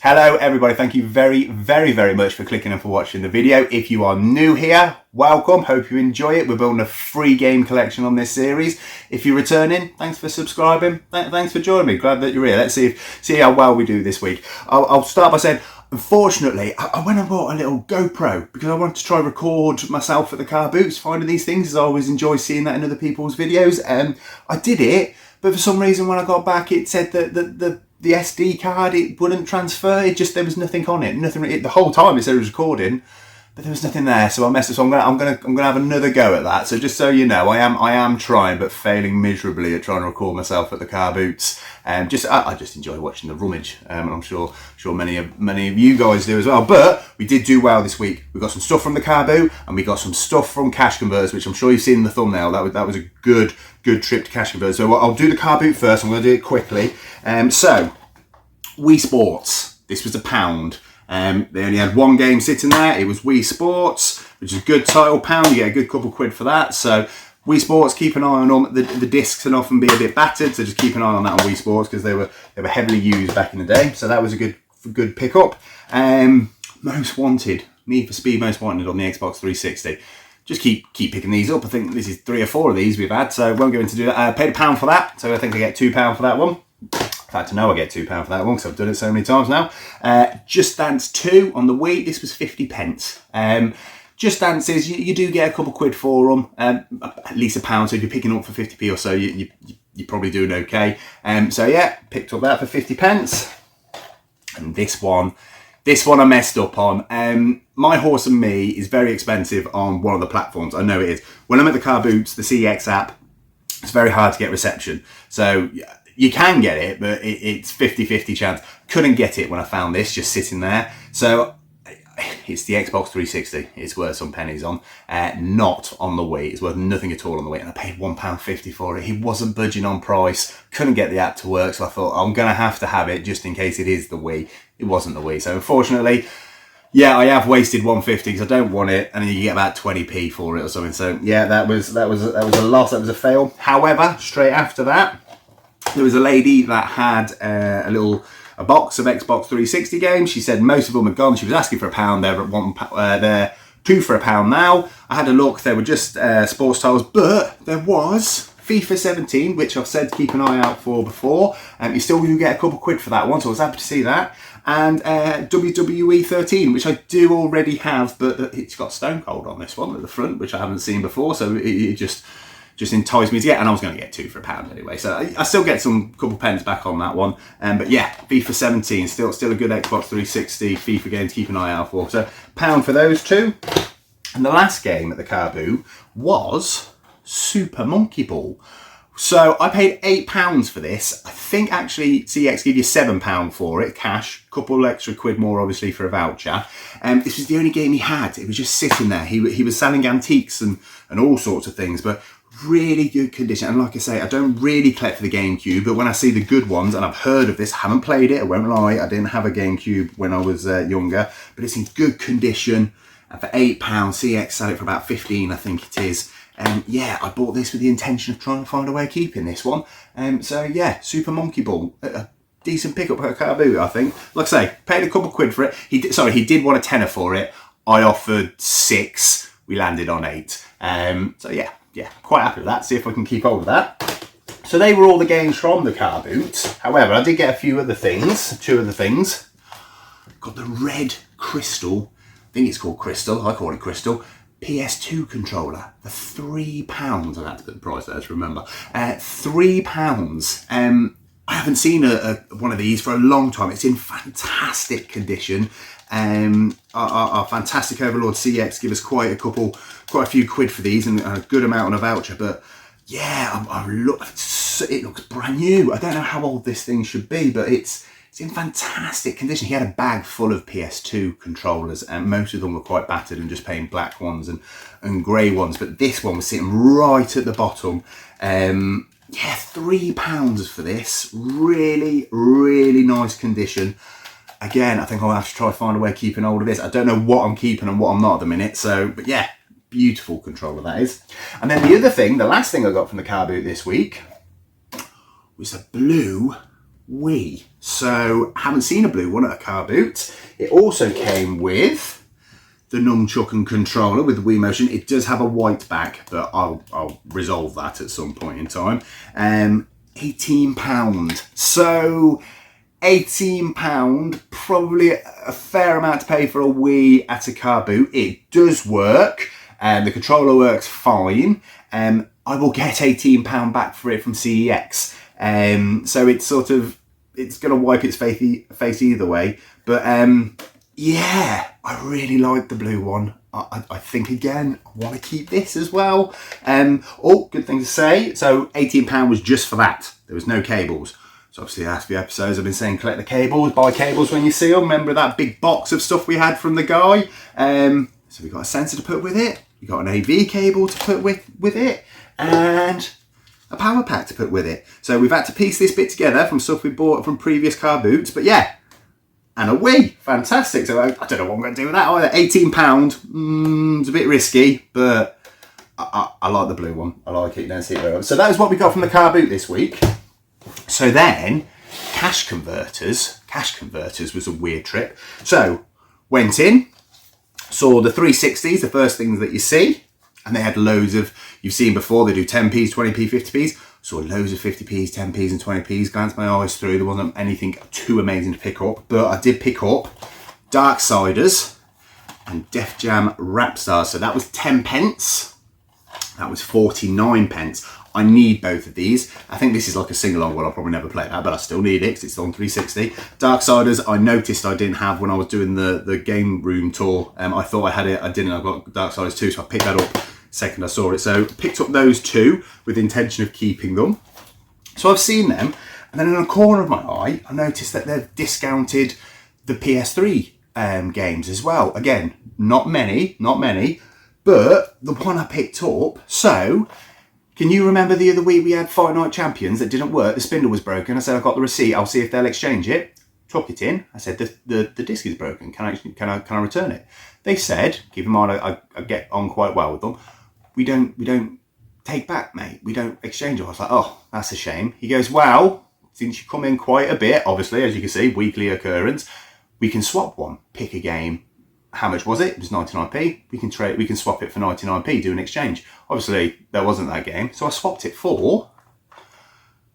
Hello everybody, thank you very much for clicking and for watching the video. If you are new here, welcome, hope you enjoy it. We're building a free game collection on this series. If you're returning, thanks for subscribing, thanks for joining me, glad that you're here. Let's see how well we do this week. I'll start by saying, unfortunately, I went and bought a little GoPro because I wanted to try and record myself at the car boots, finding these things, as I always enjoy seeing that in other people's videos. I did it, but for some reason when I got back it said that the SD card, it wouldn't transfer. There was nothing on it. The whole time it said it was recording, but there was nothing there. So I messed it. So I'm gonna have another go at that. So just so you know, I am trying, but failing miserably at trying to record myself at the car boots. I just enjoy watching the rummage, and I'm sure many of you guys do as well. But we did do well this week. We got some stuff from the car boot, and we got some stuff from Cash Converters, which I'm sure you've seen in the thumbnail. That was a good trip to Cash Converters. So I'll do the car boot first. I'm going to do it quickly. So Wii Sports. This was £1. They only had one game sitting there. It was Wii Sports, which is a good title. £1, you get a good couple quid for that. So Wii Sports, keep an eye on them. The discs can often be a bit battered, so just keep an eye on that on Wii Sports because they were heavily used back in the day. So that was a good pickup. Most Wanted, Need for Speed Most Wanted on the Xbox 360. Just keep picking these up. I think this is 3 or 4 of these we've had, so won't go into do that. I paid £1 for that, so I think I get £2 for that one. In fact, I know I get £2 for that one because I've done it so many times now. Just Dance 2 on the Wii. This was 50p. Just Dances, you do get a couple quid for them, at least £1. So if you're picking up for 50p or so, you're probably doing okay. So yeah, picked up that for 50p. And this one I messed up on. My Horse and Me is very expensive on one of the platforms. I know it is. When I'm at the car boots, the CX app, it's very hard to get reception. So you can get it, but it's 50-50 chance. Couldn't get it when I found this just sitting there. So it's the Xbox 360. It's worth some pennies on. Not on the Wii. It's worth nothing at all on the Wii. And I paid £1.50 for it. He wasn't budging on price. Couldn't get the app to work. So I thought, I'm going to have it just in case it is the Wii. It wasn't the Wii. So unfortunately, yeah, I have wasted £1.50 because I don't want it. And then you get about 20p for it or something. So yeah, that was a loss. That was a fail. However, straight after that, there was a lady that had a box of Xbox 360 games. She said most of them had gone. She was asking for £1. They're £2 for £1 now. I had a look. They were just sports titles, but there was FIFA 17, which I've said to keep an eye out for before. You still do get a couple quid for that one, so I was happy to see that. And WWE 13, which I do already have, but it's got Stone Cold on this one at the front, which I haven't seen before. So it just enticed me to get, and I was going to get £2 for £1 anyway. So I still get some couple pence back on that one. But yeah, FIFA 17, still a good Xbox 360 FIFA game to keep an eye out for. So £1 for those two. And the last game at the car boot was Super Monkey Ball. So I paid £8 for this. I think actually CX give you £7 for it, cash. Couple extra quid more obviously for a voucher. This was the only game he had. It was just sitting there. He was selling antiques and all sorts of things, but really good condition. And like I say, I don't really collect for the GameCube, but when I see the good ones, and I've heard of this, haven't played it, I won't lie, I didn't have a GameCube when I was younger, but it's in good condition. And for £8, CX sell it for about 15, I think it is. Yeah, I bought this with the intention of trying to find a way of keeping this one. So yeah, Super Monkey Ball, a decent pickup at a car boot, I think. Like I say, paid a couple quid for it. He did want a tenner for it. I offered 6. We landed on 8. So yeah, quite happy with that. See if I can keep hold of that. So they were all the games from the car boot. However, I did get a few other things. 2 other things. Got the red Crystal. I think it's called Crystal. I call it Crystal. PS2 controller for £3. I had to put the price there to remember. £3. I haven't seen one of these for a long time. It's in fantastic condition. Our fantastic overlord CX give us quite a few quid for these and a good amount on a voucher. But yeah, it looks brand new. I don't know how old this thing should be, but it's in fantastic condition. He had a bag full of PS2 controllers, and most of them were quite battered and just plain black ones and grey ones. But this one was sitting right at the bottom. Yeah, £3 for this. Really, really nice condition. Again, I think I'll have to try to find a way of keeping hold of this. I don't know what I'm keeping and what I'm not at the minute. So, but yeah, beautiful controller that is. And then the other thing, the last thing I got from the car boot this week was a blue Wii. So haven't seen a blue one at a car boot. It also came with the nunchuck and controller with the Wii Motion. It does have a white back, but I'll resolve that at some point in time. £18. So £18, probably a fair amount to pay for a Wii at a car boot. It does work, and the controller works fine. I will get £18 back for it from CEX. So it's sort of, it's going to wipe its face either way. But yeah, I really like the blue one. I think, again, I want to keep this as well. Oh, good thing to say. So £18 was just for that. There was no cables. So obviously the last few episodes I've been saying collect the cables, buy cables when you see them. Remember that big box of stuff we had from the guy? So we got a sensor to put with it. We got an AV cable to put with it. And a power pack to put with it. So we've had to piece this bit together from stuff we bought from previous car boots. But yeah, and a Wii. Fantastic. So I don't know what I'm going to do with that either. £18. It's a bit risky, but I like the blue one. I like it. You don't see it very well. So that is what we got from the car boot this week. So then, cash converters. Cash converters was a weird trip. So, went in, saw the 360s, the first things that you see. And they had loads of, you've seen before, they do 10p's, 20p, 50p's. Saw loads of 50p's, 10p's and 20p's. Glanced my eyes through. There wasn't anything too amazing to pick up. But I did pick up Darksiders and Def Jam Rap Stars. So that was 10 pence. That was 49 pence. I need both of these. I think this is like a sing-along one. I'll probably never play that, but I still need it because it's on 360. Darksiders, I noticed I didn't have when I was doing the game room tour. I thought I had it. I didn't. I've got Darksiders 2, so I picked that up second I saw it. So picked up those two with the intention of keeping them. So I've seen them, and then in the corner of my eye, I noticed that they've discounted the PS3 games as well. Again, not many, but the one I picked up. So, can you remember the other week we had Fight Night Champions that didn't work? The spindle was broken. I said, I've got the receipt. I'll see if they'll exchange it. Took it in. I said, the disc is broken. Can I return it? They said, keep in mind, I get on quite well with them. We don't take back, mate. We don't exchange it. I was like, oh, that's a shame. He goes, well, since you come in quite a bit, obviously, as you can see, weekly occurrence, we can swap one. Pick a game. How much was it? It was 99p. We can swap it for 99p, do an exchange. Obviously, there wasn't that game, so I swapped it for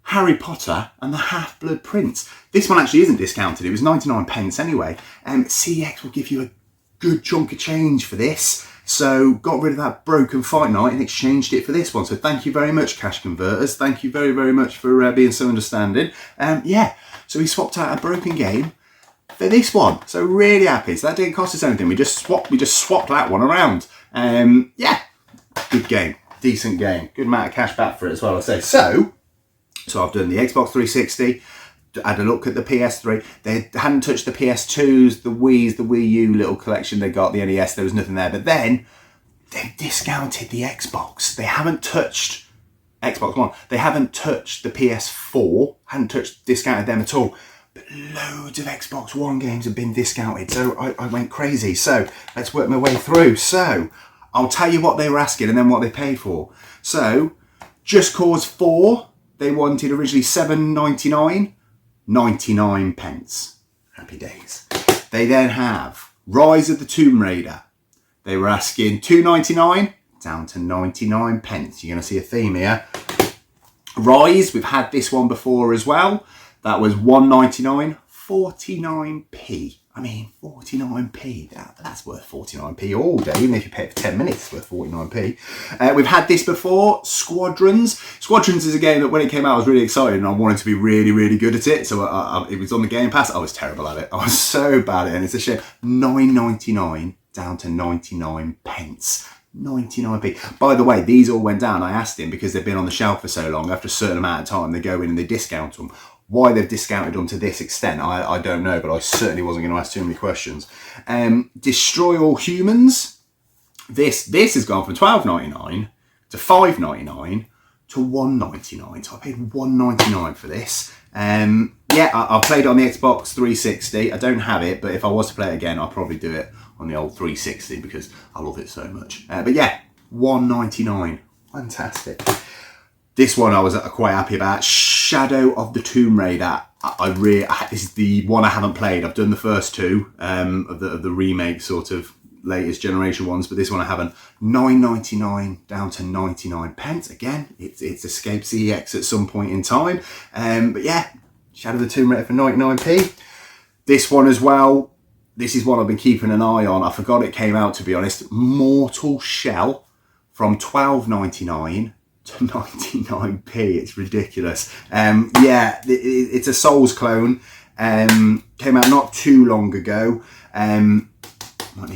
Harry Potter and the Half-Blood Prince. This one actually isn't discounted. It was 99 pence anyway. CX will give you a good chunk of change for this. So got rid of that broken Fight Night and exchanged it for this one. So thank you very much, cash converters. Thank you very, very much for being so understanding. Yeah, so we swapped out a broken game for this one. So really happy. So that didn't cost us anything. We just swapped that one around. Yeah, good game. Decent game. Good amount of cash back for it as well, I say. So I've done the Xbox 360. Had a look at the PS3. They hadn't touched the PS2s, the Wii's, the Wii U little collection they got, the NES, there was nothing there. But then they've discounted the Xbox. They haven't touched Xbox One. They haven't touched the PS4, discounted them at all. But loads of Xbox One games have been discounted. So I went crazy. So let's work my way through. So I'll tell you what they were asking and then what they paid for. So Just Cause 4, they wanted originally $7.99. 99 pence. Happy days. They then have Rise of the Tomb Raider. They were asking $2.99 down to 99 pence. You're going to see a theme here. Rise, we've had this one before as well. That was $1.99, 49p. I mean, 49p, that's worth 49p all day. Even if you pay it for 10 minutes, it's worth 49p. We've had this before, Squadrons. Squadrons is a game that when it came out, I was really excited and I wanted to be really, really good at it. So it was on the Game Pass. I was terrible at it. I was so bad at it, and it's a shame. $9.99 down to 99 pence. 99p. By the way, these all went down. I asked him because they've been on the shelf for so long. After a certain amount of time, they go in and they discount them. Why they've discounted them to this extent, I don't know, but I certainly wasn't going to ask too many questions. Destroy All Humans. This has gone from $12.99 to $5.99 to $1.99. So I paid $1.99 for this. Yeah, I played it on the Xbox 360. I don't have it, but if I was to play it again, I'll probably do it on the old 360 because I love it so much. But yeah, $1.99. Fantastic. This one I was quite happy about. Shadow of the Tomb Raider. this is the one I haven't played. I've done the first two of the remake sort of latest generation ones, but this one I haven't. £9.99 down to 99 pence. Again, it's escaped CEX at some point in time. But yeah, Shadow of the Tomb Raider for 99p. This one as well. This is one I've been keeping an eye on. I forgot it came out, to be honest. Mortal Shell from £12.99 to 99p. It's ridiculous. Yeah, it's a Souls clone. Came out not too long ago. Might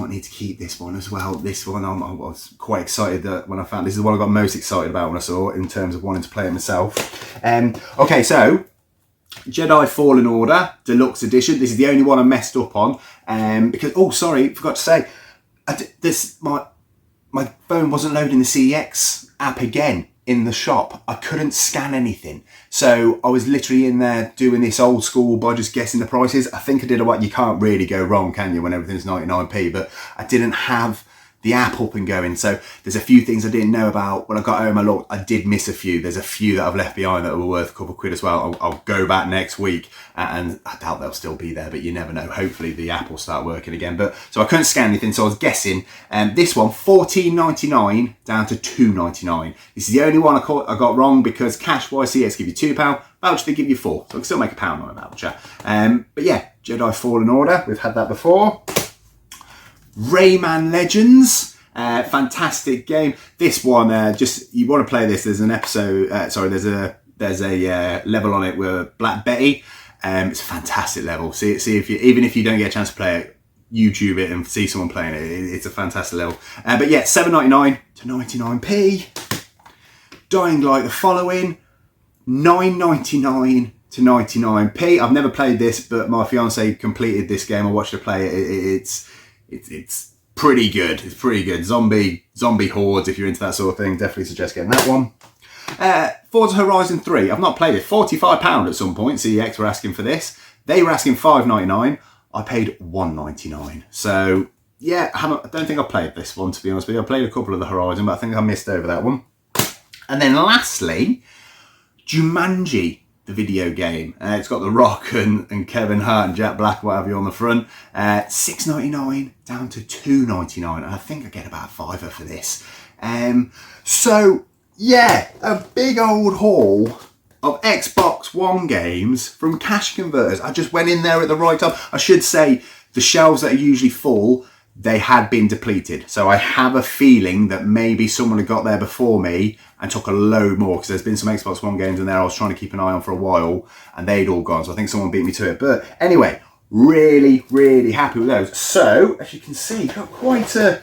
need to keep this one as well. This one I was quite excited that when I found this is the one I got most excited about when I saw it in terms of wanting to play it myself. Okay, so Jedi Fallen Order Deluxe Edition. This is the only one I messed up on because forgot to say my phone wasn't loading the CEX app again in the shop. I couldn't scan anything, so I was literally in there doing this old school by just guessing the prices. I think I did what you can't really go wrong, can you, when everything's 99p, but I didn't have the app up and going, so there's a few things I didn't know about. When I got home, I did miss a few. There's a few that I've left behind that were worth a couple of quid as well. I'll go back next week, and I doubt they'll still be there, but you never know. Hopefully the app will start working again. But so I couldn't scan anything, so I was guessing. This one, £14.99 down to £2.99. This is the only one I got wrong because cash-wise, CEX give you £2, voucher they give you £4, so I can still make £1 on a voucher. But yeah, Jedi Fallen Order, we've had that before. Rayman Legends, fantastic game. This one, you want to play this. There's an episode. There's a level on it with Black Betty. It's a fantastic level. See if even if you don't get a chance to play it, YouTube it and see someone playing it. It's a fantastic level. But yeah, £7.99 to 99p. Dying Light: The Following, £9.99 to 99p. I've never played this, but my fiance completed this game. I watched her play it. It's pretty good. It's pretty good. Zombie hordes, if you're into that sort of thing, definitely suggest getting that one. Forza Horizon 3. I've not played it. £45 at some point. CEX were asking for this. They were asking £5.99. I paid £1.99. So yeah, I don't think I've played this one, to be honest with you. I played a couple of the Horizon, but I think I missed over that one. And then lastly, Jumanji, the video game. It's got The Rock and Kevin Hart and Jack Black, what have you, on the front. £6.99 down to £2.99, and I think I get about a £5 for this. So yeah, a big old haul of Xbox One games from cash converters. I just went in there at the right time. I should say the shelves that are usually full, they had been depleted. So I have a feeling that maybe someone had got there before me and took a load more, because there's been some Xbox One games in there I was trying to keep an eye on for a while and they'd all gone. So I think someone beat me to it. But anyway, really, really happy with those. So as you can see, got quite a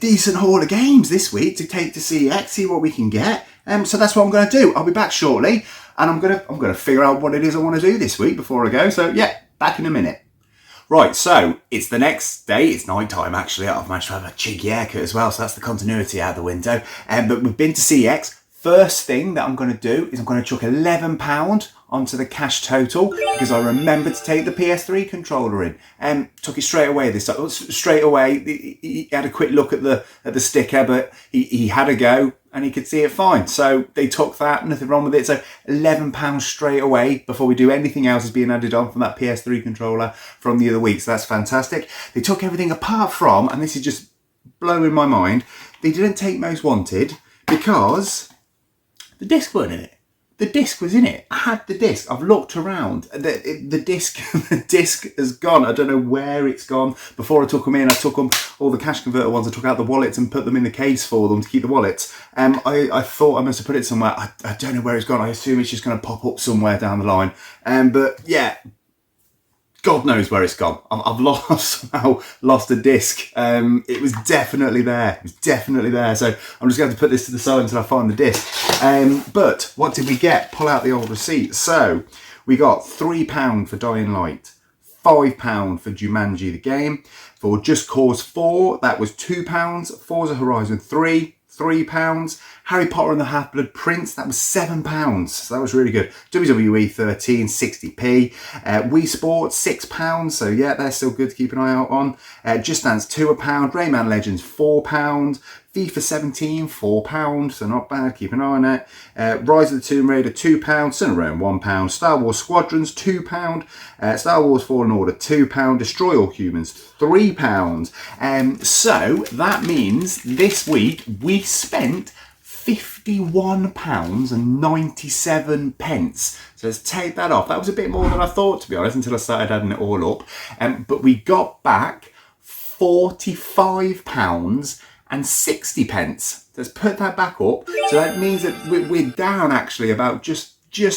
decent haul of games this week to take to CEX, see what we can get. So that's what I'm going to do. I'll be back shortly, and I'm going to figure out what it is I want to do this week before I go. So yeah, back in a minute. Right, so it's the next day. It's night time, actually. I've managed to have a cheeky haircut as well, so that's the continuity out the window. But we've been to CEX. First thing that I'm going to do is I'm going to chuck £11 onto the cash total, because I remembered to take the PS3 controller in. Took it straight away this time. Straight away, he had a quick look at the sticker, but he had a go and he could see it fine. So they took that, nothing wrong with it. So £11 straight away before we do anything else is being added on from that PS3 controller from the other week. So that's fantastic. They took everything apart from, and this is just blowing my mind, they didn't take Most Wanted because the disc weren't in it. The disc was in it. I had the disc. I've looked around. The disc has gone. I don't know where it's gone. Before I took them in, I took them, all the cash converter ones, I took out the wallets and put them in the case for them to keep the wallets. I thought I must have put it somewhere. I don't know where it's gone. I assume it's just going to pop up somewhere down the line. But yeah, God knows where it's gone. I've somehow lost a disc. It was definitely there. So I'm just going to put this to the side until I find the disc. But what did we get? Pull out the old receipt. So we got £3 for Dying Light, £5 for Jumanji the game. For Just Cause 4, that was £2. Forza Horizon 3, £3. Harry Potter and the Half-Blood Prince, that was £7. So that was really good. WWE 13, 60p. Wii Sports, £6. So yeah, they're still good to keep an eye out on. Just Dance 2 £1. Rayman Legends, £4. FIFA 17, £4, so not bad, keep an eye on it. Rise of the Tomb Raider, £2. Sun and Realm, £1. Star Wars Squadrons, £2. Star Wars Fallen Order, £2. Destroy All Humans, £3. So that means this week we spent £51.97. So let's take that off. That was a bit more than I thought, to be honest, until I started adding it all up. But we got back £45.60. Let's put that back up. So that means that we're down actually about just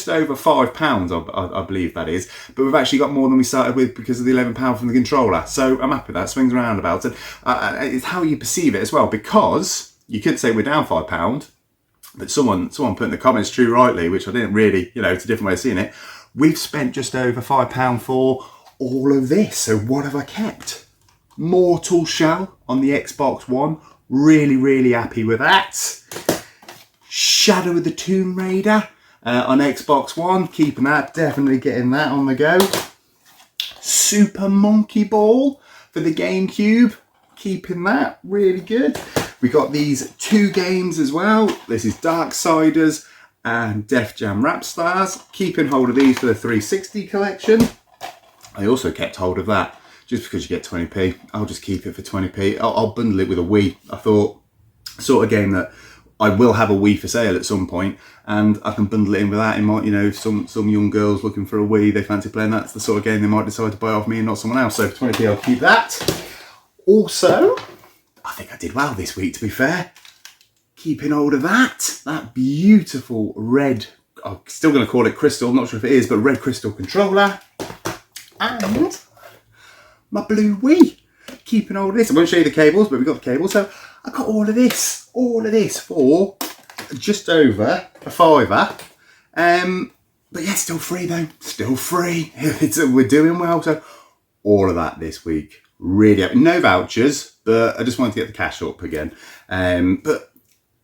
over £5, I believe that is. But we've actually got more than we started with because of the £11 from the controller. So I'm happy with that. Swings around about it. It's how you perceive it as well, because you could say we're down £5. But someone put in the comments, true rightly, which I didn't really, it's a different way of seeing it. We've spent just over £5 for all of this. So what have I kept? Mortal Shell on the Xbox One. Really, really happy with that. Shadow of the Tomb Raider on Xbox One. Keeping that, definitely getting that on the go. Super Monkey Ball for the GameCube. Keeping that, really good. We got these 2 games as well. This is Darksiders and Def Jam Rap Stars. Keeping hold of these for the 360 collection. I also kept hold of that just because you get 20p. I'll just keep it for 20p. I'll bundle it with a Wii. I thought, sort of game that I will have a Wii for sale at some point, and I can bundle it in with that. In my, some young girls looking for a Wii, they fancy playing. That's the sort of game they might decide to buy off me and not someone else. So for 20p, I'll keep that. Also, I think I did well this week, to be fair. Keeping hold of that beautiful red, I'm still going to call it crystal, not sure if it is, but red crystal controller. And my blue Wii. Keeping hold of this. I won't show you the cables, but we've got the cables. So I got all of this for just over a £5. But yeah, still free though. Still free. We're doing well. So all of that this week. Really happy. No vouchers, but I just wanted to get the cash up again. But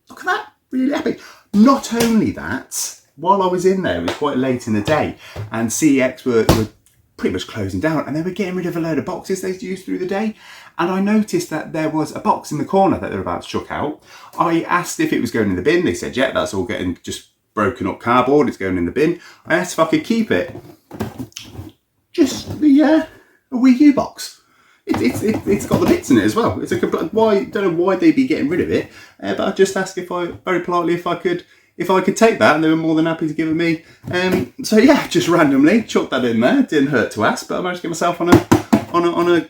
look at that. Really happy. Not only that, while I was in there, it was quite late in the day, and CEX were pretty much closing down, and they were getting rid of a load of boxes they'd used through the day. And I noticed that there was a box in the corner that they were about to chuck out. I asked if it was going in the bin. They said, yeah, that's all getting just broken up cardboard. It's going in the bin. I asked if I could keep it. Just the a Wii U box. It's got the bits in it as well. It's a don't know why they'd be getting rid of it, but I just asked very politely if I could take that, and they were more than happy to give it me. So yeah, just randomly chucked that in there. Didn't hurt to ask, but I managed to get myself on a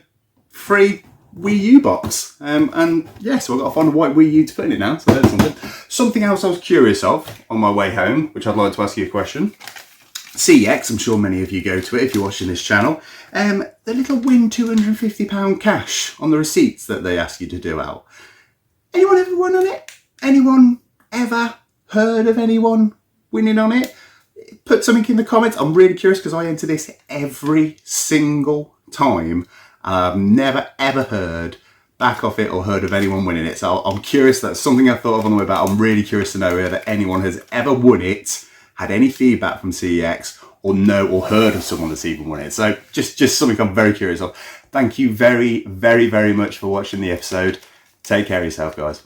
free Wii U box. And yeah, so I got to find a white Wii U to put in it now. So there's something. Something else I was curious of on my way home, which I'd like to ask you a question. CEX, I'm sure many of you go to it if you're watching this channel. The little win £250 cash on the receipts that they ask you to do out. Anyone ever won on it? Anyone ever heard of anyone winning on it? Put something in the comments. I'm really curious because I enter this every single time. I've never ever heard back off it or heard of anyone winning it. So I'm curious. That's something I thought of on the way back. I'm really curious to know whether anyone has ever won it, had any feedback from CEX, or heard of someone that's even won it. So just something I'm very curious of. Thank you very, very, very much for watching the episode. Take care of yourself, guys.